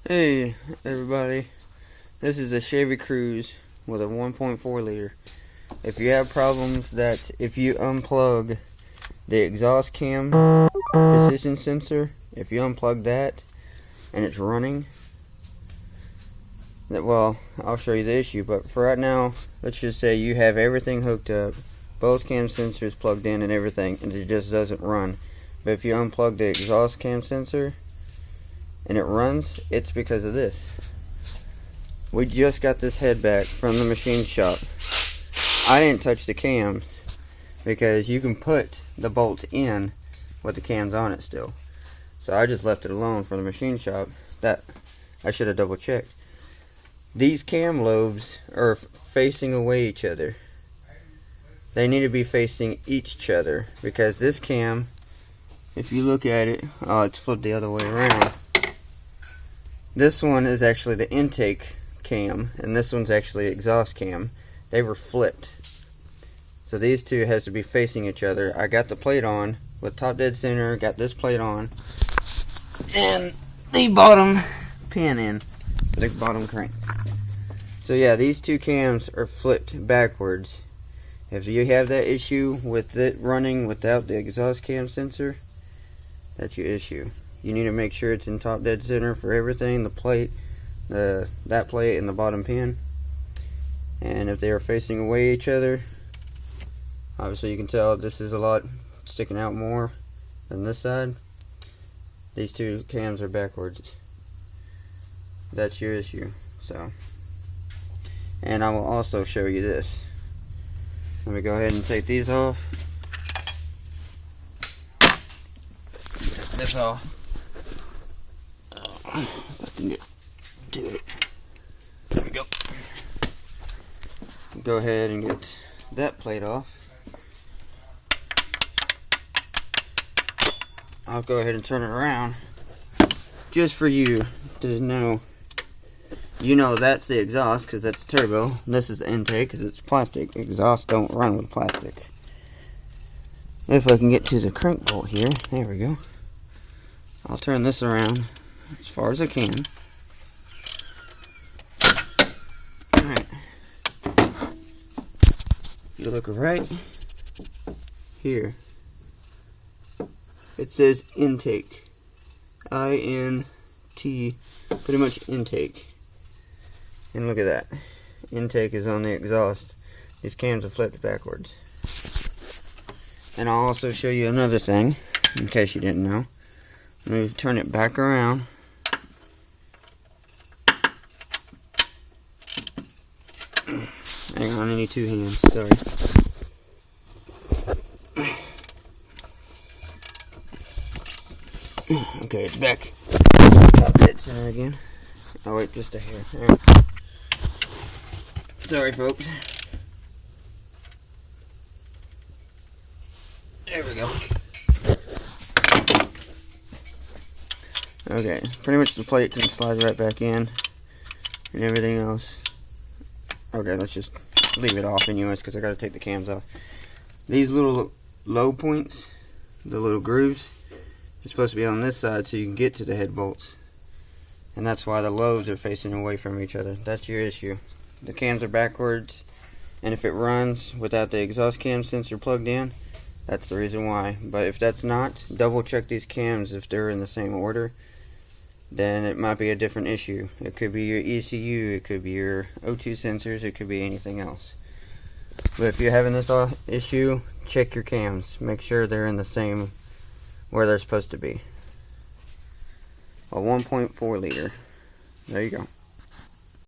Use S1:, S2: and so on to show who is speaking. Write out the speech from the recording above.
S1: Hey everybody, this is a Chevy Cruze with a 1.4 liter. If you have problems that if you unplug the exhaust cam position sensor, if you unplug that and it's running, well, I'll show you the issue, but for right now, let's just say you have everything hooked up, both cam sensors plugged in and everything, and it just doesn't run. But if you unplug the exhaust cam sensor and it runs, it's because of this. We just got this head back from the machine shop. I didn't touch the cams because you can put the bolts in with the cams on it still. So I just left it alone from the machine shop. That I should have double checked. These cam lobes are facing away each other. They need to be facing each other because this cam, if you look at it, oh, it's flipped the other way around. This one is actually the intake cam, and this one's actually exhaust cam. They were flipped. So these two has to be facing each other. I got the plate on with top dead center, got this plate on, and the bottom pin in, the bottom crank. So yeah, these two cams are flipped backwards. If you have that issue with it running without the exhaust cam sensor, that's your issue. You need to make sure it's in top dead center for everything, the plate, that plate and the bottom pin. And if they are facing away each other, obviously you can tell this is a lot sticking out more than this side. These two cams are backwards. That's your issue. So, and I will also show you this. Let me go ahead and take these off. This off. If I can get to it. There we go. Go ahead and get that plate off. I'll go ahead and turn it around just for you to know. You know that's the exhaust because that's turbo. This is the intake because it's plastic. Exhaust don't run with plastic. If I can get to the crank bolt here, there we go. I'll turn this around as far as I can. Alright. You look right here. It says intake. I-N-T, pretty much intake. And look at that. Intake is on the exhaust. These cams are flipped backwards. And I'll also show you another thing, in case you didn't know. Let me turn it back around. Hang on, I need two hands, sorry. Okay, it's back. Dead center again. Oh wait, just a hair. Right. Sorry folks. There we go. Okay, pretty much the plate can slide right back in and everything else. Okay, let's just leave it off anyways because I gotta take the cams off. These little low points, the little grooves, are supposed to be on this side so you can get to the head bolts. And that's why the lobes are facing away from each other. That's your issue. The cams are backwards, and if it runs without the exhaust cam sensor plugged in, that's the reason why. But if that's not, double check these cams if they're in the same order. Then it might be a different issue. It could be your ECU, it could be your O2 sensors, it could be anything else. But if you're having this issue, check your cams. Make sure they're in the same where they're supposed to be. A 1.4 liter. There you go.